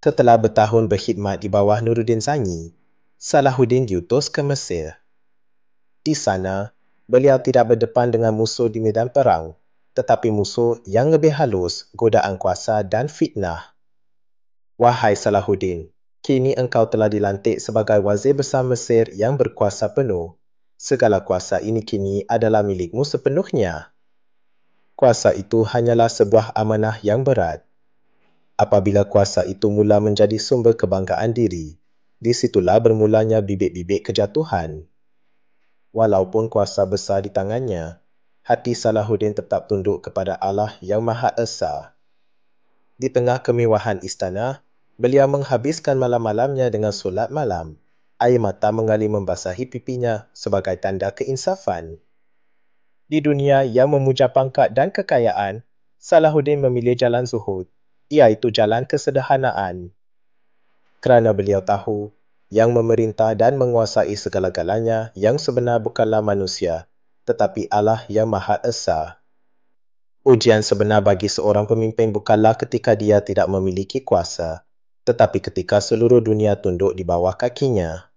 Setelah bertahun berkhidmat di bawah Nuruddin Zangi, Salahuddin diutus ke Mesir. Di sana, beliau tidak berdepan dengan musuh di medan perang, tetapi musuh yang lebih halus, godaan kuasa dan fitnah. Wahai Salahuddin, kini engkau telah dilantik sebagai Wazir Besar Mesir yang berkuasa penuh. Segala kuasa ini kini adalah milikmu sepenuhnya. Kuasa itu hanyalah sebuah amanah yang berat. Apabila kuasa itu mula menjadi sumber kebanggaan diri, di situlah bermulanya bibit-bibit kejatuhan. Walaupun kuasa besar di tangannya, hati Salahuddin tetap tunduk kepada Allah yang Maha Esa. Di tengah kemewahan istana, beliau menghabiskan malam-malamnya dengan solat malam. Air mata mengalir membasahi pipinya sebagai tanda keinsafan. Di dunia yang memuja pangkat dan kekayaan, Salahuddin memilih jalan zuhud, iaitu jalan kesederhanaan. Kerana beliau tahu, yang memerintah dan menguasai segala-galanya yang sebenar bukanlah manusia, tetapi Allah yang Maha Esa. Ujian sebenar bagi seorang pemimpin bukanlah ketika dia tidak memiliki kuasa, tetapi ketika seluruh dunia tunduk di bawah kakinya.